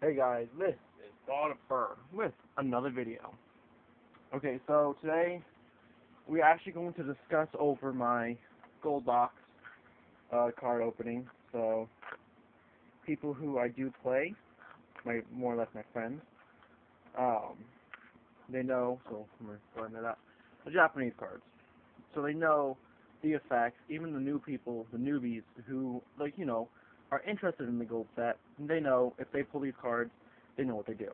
Hey guys, this is God of Fur with another video. Okay, so today we're actually going to discuss over my gold box card opening. So people who I do play, my more or less my friends, um, they know. So I'm gonna go into that. The Japanese cards, so they know the effects. Even the new people, the newbies who are interested in the gold set, they know if they pull these cards, they know what they do.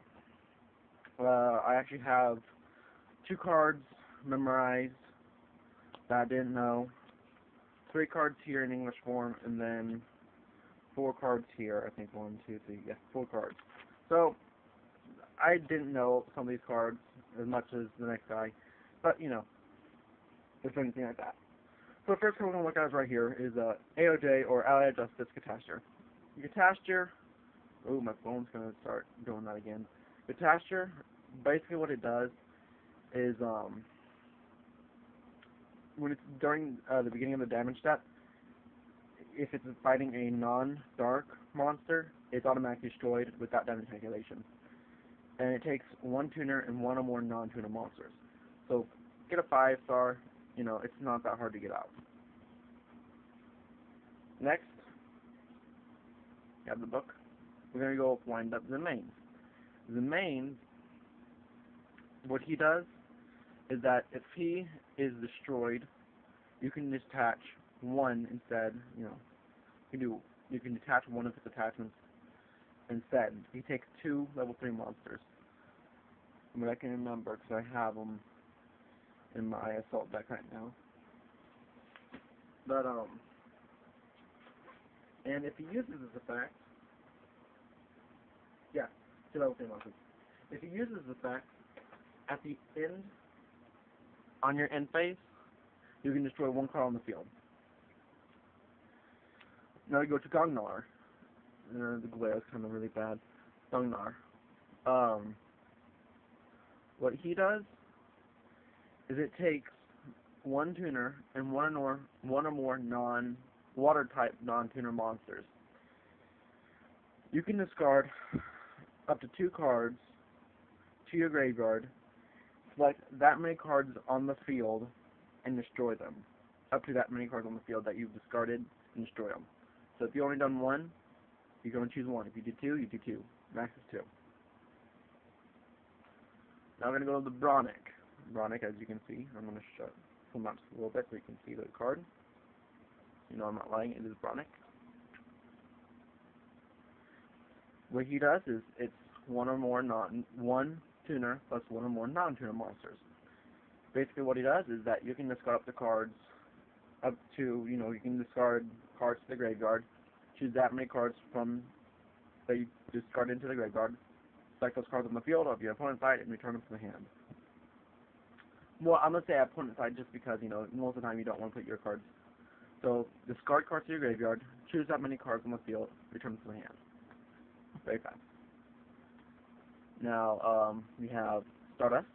I actually have 2 cards memorized that I didn't know, 3 cards here in English form, and then 4 cards here. I think 1, 2, 3, yeah, 4 cards. So I didn't know some of these cards as much as the next guy, but if anything like that. So the first card we're going to look at is right here is AOJ, or Allied Justice Catastrophe. Catastrophe. Oh, my phone's going to start doing that again. Catastrophe, basically what it does is when it's during the beginning of the damage step, if it's fighting a non-dark monster, it's automatically destroyed without damage calculation. And it takes 1 tuner and 1 or more non-tuner monsters. So get a 5-star, it's not that hard to get out. Next, you have the book. We're going to go wind up the mains. The mains, what he does is that if he is destroyed, you can detach 1 instead. You can detach 1 of his attachments instead. He takes 2 level 3 monsters. But I can remember because I have them in my assault deck right now. But and if he uses this effect, yeah, 2 level 3 monsters. If he uses this effect at the end, on your end phase, you can destroy 1 card on the field. Now we go to Gongnar. The glare is kind of really bad. Gongnar. What he does is it takes 1 tuner and 1 or more non-water type non-tuner monsters. You can discard up to 2 cards to your graveyard, select that many cards on the field, and destroy them. Up to that many cards on the field that you've discarded, and destroy them. So if you only done 1, you're going to choose 1. If you did 2, you do 2. Max is 2. Now we're going to go to the Bronick. Bronick, as you can see, I'm going to pull up a little bit so you can see the card. I'm not lying, it is Bronick. What he does is it's 1 or more 1 tuner plus 1 or more non-tuner monsters. Basically what he does is that you can discard up the cards up to, you can discard cards to the graveyard, choose that many cards from that you discard into the graveyard, select those cards on the field of your opponent's side, and return them to the hand. Well, I'm going to say opponent's side just because, most of the time you don't want to put your cards. So discard cards to your graveyard, choose that many cards on the field, return them to the hand. Very fast. Now, we have Stardust.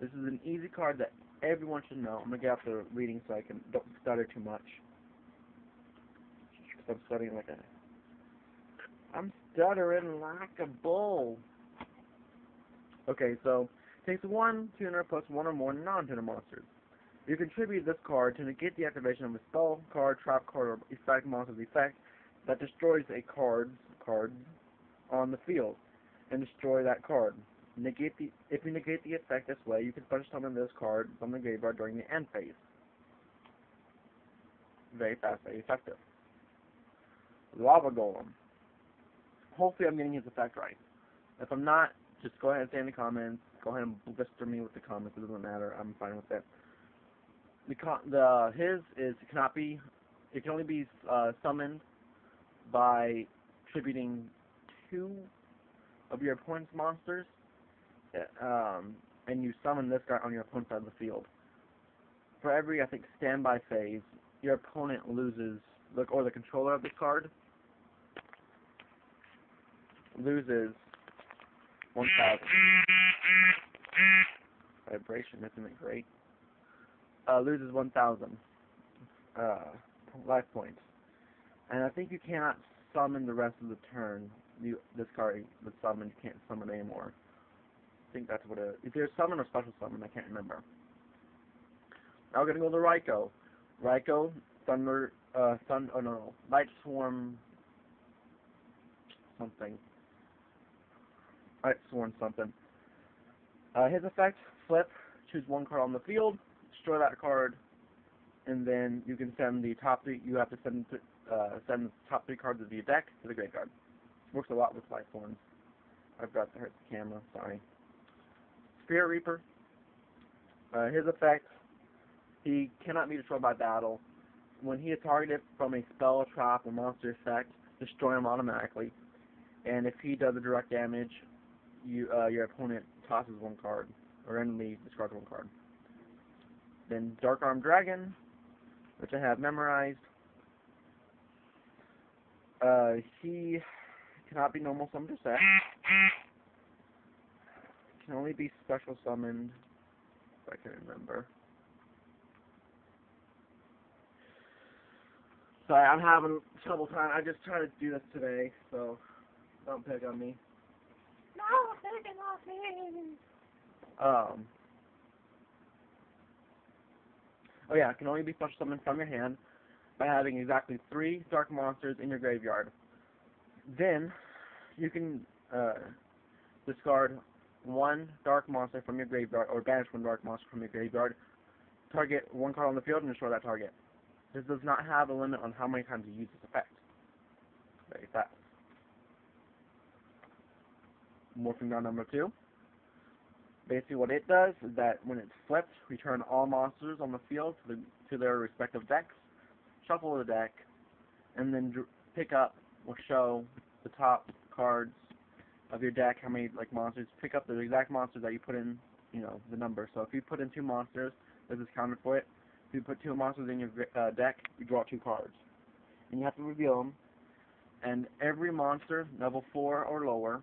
This is an easy card that everyone should know. I'm going to get out the reading so I don't stutter too much. I'm stuttering like I'm stuttering like a bull. Okay, so it takes 1 tuner plus 1 or more non-tuner monsters. You contribute this card to negate the activation of a spell card, trap card, or effect monster's effect that destroys a card on the field, and destroy that card. If you negate the effect this way, you can special summon this card from the graveyard during the end phase. Very fast, very effective. Lava Golem. Hopefully I'm getting his effect right. If I'm not, just go ahead and say in the comments. Go ahead and blister me with the comments. It doesn't matter. I'm fine with it. It can only be summoned by tributing 2 of your opponent's monsters, and you summon this guy on your opponent's side of the field. For every, I think, standby phase, your opponent loses, or the controller of this card loses 1,000. Vibration, isn't it great? Loses 1,000 life points. And I think you cannot summon the rest of the turn this card was summoned, you can't summon anymore. I think that's what it is. Either summon or special summon, I can't remember. Now we're gonna go to Raikou. Raikou, Thunder, Light Swarm, something. Light Swarm something. His effect, flip, choose one card on the field, destroy that card, and then you can send the top three. You have to send the top three cards of your deck to the graveyard. Works a lot with Light Swarms. I forgot to hurt the camera. Sorry. Spirit Reaper. His effect, he cannot be destroyed by battle. When he is targeted from a spell, trap, or monster effect, destroy him automatically. And if he does a direct damage, your opponent tosses one card, or enemy discards one card. Then Dark Arm Dragon, which I have memorized. He cannot be normal summoned or set. Can only be special summoned, if I can remember. Sorry, I'm having trouble time. I just tried to do this today, so don't pick on me. No, picking on me. Oh yeah, it can only be special summoned from your hand by having exactly 3 dark monsters in your graveyard. Then you can discard 1 dark monster from your graveyard, or banish 1 dark monster from your graveyard. Target 1 card on the field and destroy that target. This does not have a limit on how many times you use this effect. Very fast. Morphing Guard number 2. Basically what it does is that when it's flipped, return all monsters on the field to their respective decks, shuffle the deck, and then pick up or show the top cards of your deck, how many monsters. Pick up the exact monsters that you put in, the number. So if you put in 2 monsters, this is counted for it. If you put 2 monsters in your deck, you draw 2 cards. And you have to reveal them. And every monster, level 4 or lower,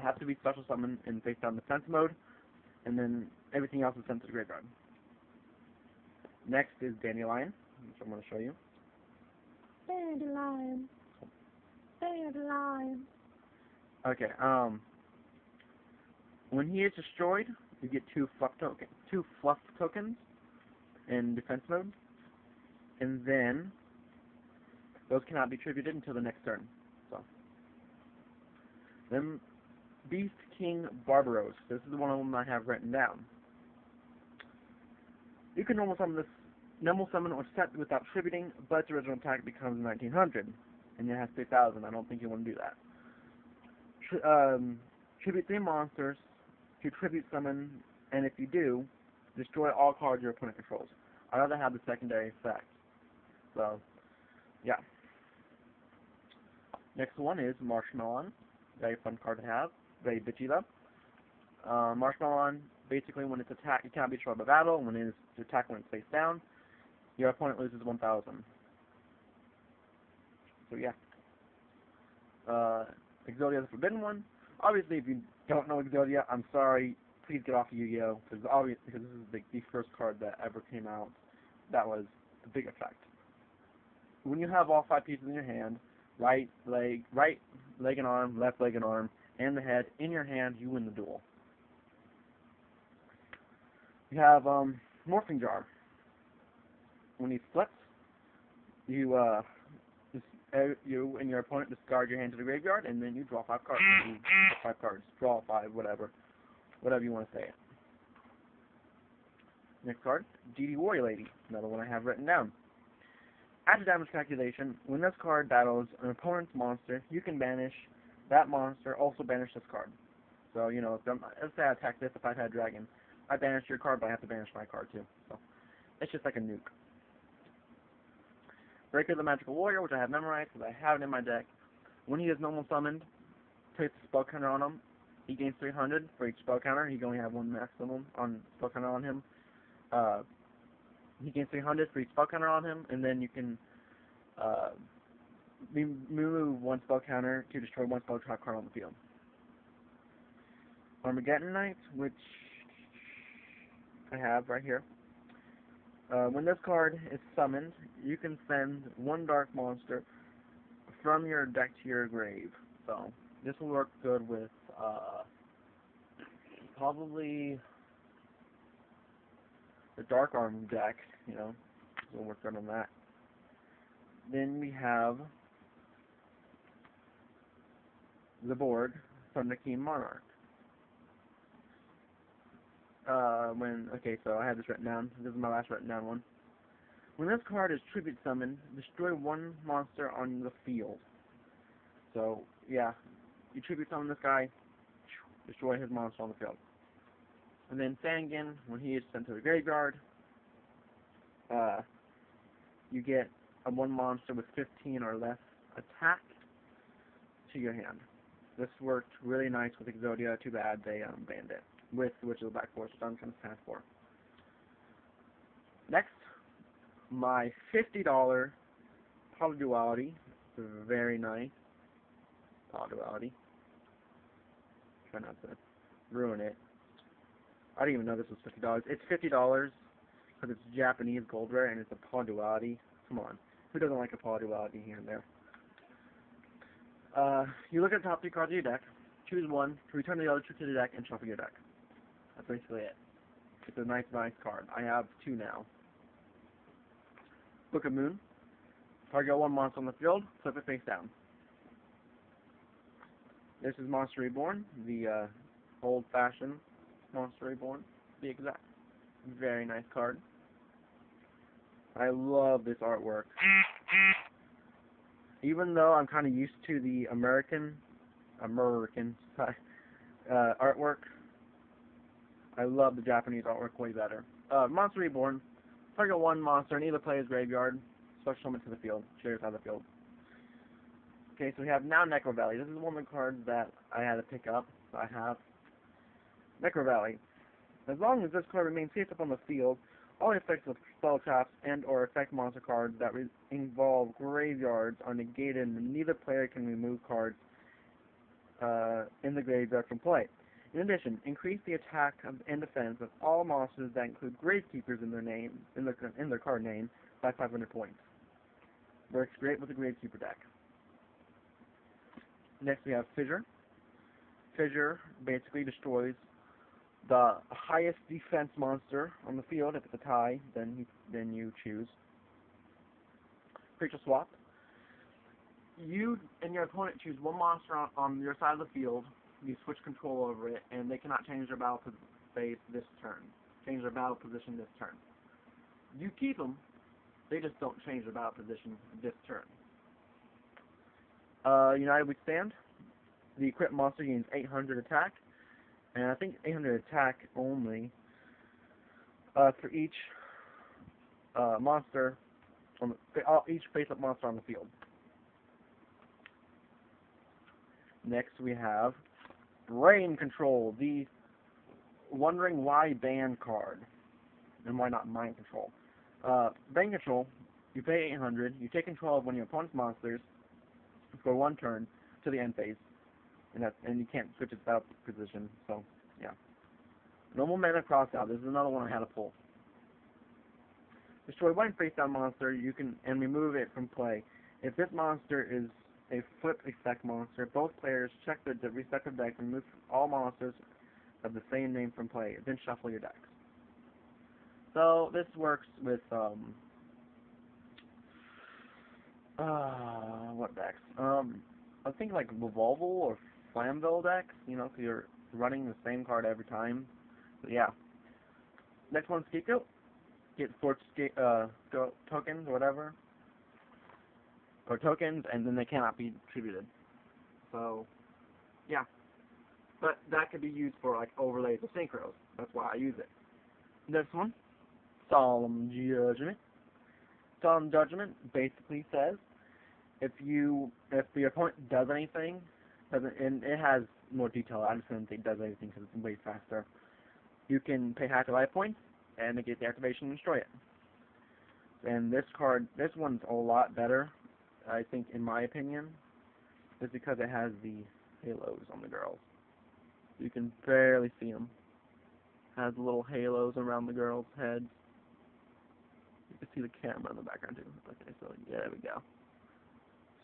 have to be special summoned in face down defense mode, and then everything else is sent to the graveyard. Next is Dandelion, which I'm going to show you. Dandelion. Dandelion. Okay, when he is destroyed, you get 2 fluff tokens in defense mode, and then those cannot be tributed until the next turn. So then Beast King Barbaros. This is the one of them I have written down. You can normal summon or set without tributing, but its original attack becomes 1900, and it has 3000. I don't think you want to do that. Tribute 3 monsters to tribute summon, and if you do, destroy all cards your opponent controls. I'd rather have the secondary effect. So, yeah. Next one is Marshmallow. Very fun card to have. Very bitchy though. Marshmallow, basically when it's attacked, it can't be destroyed by battle. When it's attacked when it's face down, your opponent loses 1000. So yeah. Exodia is the forbidden one. Obviously, if you don't know Exodia, I'm sorry. Please get off of Yu-Gi-Oh! Because this is the first card that ever came out that was the big effect. When you have all 5 pieces in your hand, right leg and arm, left leg and arm, and the head in your hand, you win the duel. You have Morphing Jar. When he flips, you and your opponent discard your hand to the graveyard, and then you draw 5 cards. Draw 5, whatever you want to say it. Next card, GD Warrior Lady, another one I have written down. After damage calculation, when this card battles an opponent's monster, you can banish that monster, also banish this card. So, let's say I attack this, if I had Dragon, I banish your card, but I have to banish my card too. So, it's just like a nuke. Breaker the Magical Warrior, which I have memorized because I have it in my deck. When he is normal summoned, place a spell counter on him. He gains 300 for each spell counter. He can only have 1 maximum on spell counter on him. He gains 300 for each spell counter on him, and then you can remove 1 spell counter to destroy 1 spell trap card on the field. Armageddon Knight, which I have right here. When this card is summoned, you can send 1 dark monster from your deck to your grave. So this will work good with probably the Dark Arm deck, you know, we'll work good on that. Then we have the board from the King Monarch. Okay, so I have this written down. This is my last written down one. When this card is tribute summoned, destroy one monster on the field. So, yeah, you tribute summon this guy, destroy his monster on the field. And then Fangin, when he is sent to the graveyard, you get a one monster with 15 or less attack to your hand. This worked really nice with Exodia. Too bad they banned it with Witch of the Black Forest, which I'm kind of sad for. Next, my $50 Polyduality. Very nice Polyduality. Try not to ruin it. I didn't even know this was $50. It's $50 because it's Japanese gold rare and it's a Polyduality. Come on, who doesn't like a Polyduality here and there? You look at the top 3 cards of your deck, choose one, return the other 2 to the deck, and shuffle your deck. That's basically it. It's a nice card. I have 2 now. Book of Moon. Target one monster on the field, flip it face down. This is Monster Reborn, the old-fashioned Monster Reborn, to be exact. Very nice card. I love this artwork. Even though I'm kind of used to the American artwork, I love the Japanese artwork way better. Monster Reborn. Target one monster in either player's graveyard. Special summon to the field. Shares out of the field. Okay, so we have now Necro Valley. This is one of the cards that I had to pick up. So I have Necro Valley. As long as this card remains face up on the field, all effects of spell traps and or effect monster cards that involve graveyards are negated and neither player can remove cards in the graveyard from play. In addition, increase the attack and defense of all monsters that include Gravekeepers in their name in their card name by 500 points. Works great with the Gravekeeper deck. Next we have Fissure. Fissure basically destroys the highest defense monster on the field. If it's a tie, then you choose. Creature swap. You and your opponent choose one monster on your side of the field. You switch control over it, and they cannot change their battle phase this turn. Change their battle position this turn. You keep them. They just don't change their battle position this turn. United We Stand. The equipped monster gains 800 attack, and I think 800 attack only for each monster, each face-up monster on the field. Next we have Brain Control, the Wondering Why Ban card, and why not Mind Control. Brain Control, you pay 800, you take control of one of your opponent's monsters for one turn to the end phase, and you can't switch its battle position, so, yeah. Normal mana cross out, this is another one I had to pull. Destroy one face-down monster, and remove it from play. If this monster is a flip effect monster, both players check their respective decks and remove all monsters of the same name from play, then shuffle your decks. So this works with what decks? I think like Revolval or Flamville decks, you know, so you're running the same card every time. So yeah. Next one's Scapegoat. Get 4 tokens or whatever. Or tokens, and then they cannot be attributed. So, yeah. But that could be used for, like, overlays of synchros. That's why I use it. This one, Solemn Judgment. Solemn Judgment basically says, if the opponent does anything, and it has more detail, I just don't think it does anything because it's way faster, you can pay half your life points, and negate the activation and destroy it. And this one's a lot better, I think, in my opinion, is because it has the halos on the girls. You can barely see them. It has little halos around the girls' heads. You can see the camera in the background too. Okay, so yeah, there we go.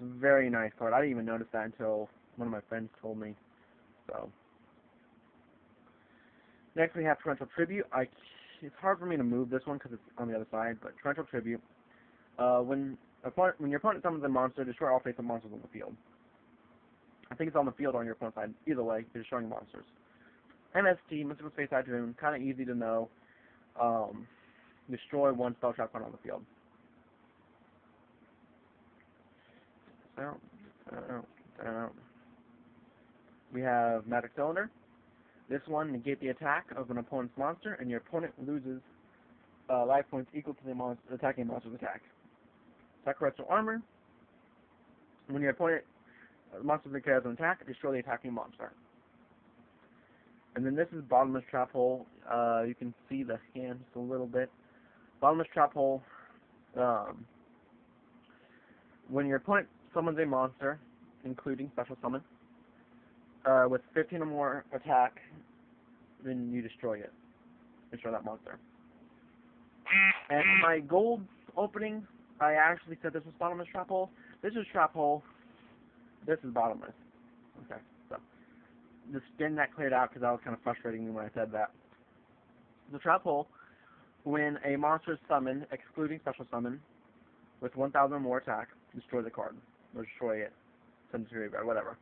a very nice card. I didn't even notice that until one of my friends told me. So next we have Torrential Tribute. It's hard for me to move this one because it's on the other side, but Torrential Tribute. When your opponent summons a monster, destroy all face-up monsters on the field. I think it's on the field or on your opponent's side. Either way, you're destroying monsters. MST, Mystical Space Hadron, kind of easy to know. Destroy one spell trap card on the field. We have Magic Cylinder. This one, negate the attack of an opponent's monster, and your opponent loses life points equal to the attacking monster's attack. Sakuretsu Armor. When your opponent monster declares an attack, destroy the attacking monster. And then this is Bottomless Trap Hole. You can see the hand just a little bit. Bottomless Trap Hole. When your opponent summons a monster, including Special Summon, with 15 or more attack, then you destroy it. Destroy that monster. And my gold opening, I actually said this was Bottomless Trap Hole. This is Trap Hole. This is Bottomless. Okay, so just getting that cleared out because that was kind of frustrating me when I said that. The Trap Hole, when a monster is summoned, excluding Special Summon, with 1,000 or more attack, destroy the card. Or destroy it. Send it to your graveyard, whatever.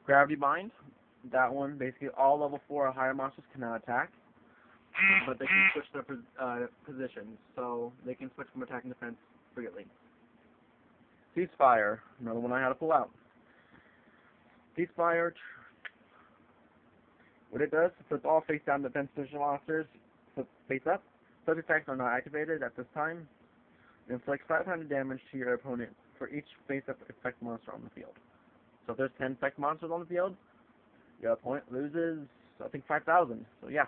Gravity Bind. That one, basically all level 4 or higher monsters cannot attack, but they can switch their positions, so they can switch from attack and defense freely. Ceasefire, another one I had to pull out. Ceasefire, what it does, puts all face-down defense position monsters face up. Such effects are not activated at this time. It inflicts 500 damage to your opponent for each face-up effect monster on the field. So if there's 10 effect monsters on the field, your opponent loses, I think, 5,000. So yeah.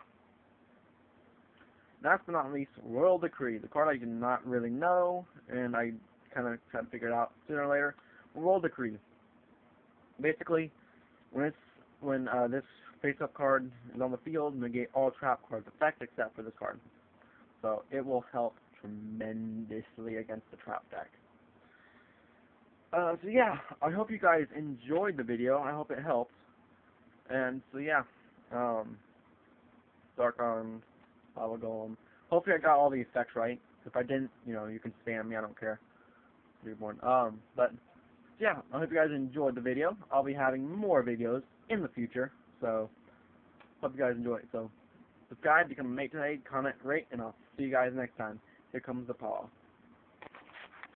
Last but not least, Royal Decree. The card I did not really know, and I kind of tried to figure it out sooner or later. Royal Decree. Basically, when this face-up card is on the field, negate all trap cards effect except for this card. So it will help tremendously against the trap deck. So yeah, I hope you guys enjoyed the video. I hope it helped. And so yeah, Dark Arm, Lava Golem. Hopefully I got all the effects right. If I didn't, you know, you can spam me. I don't care. Reborn. But yeah, I hope you guys enjoyed the video. I'll be having more videos in the future. So hope you guys enjoy it. So subscribe, become a mate today, comment, rate, and I'll see you guys next time. Here comes the paw.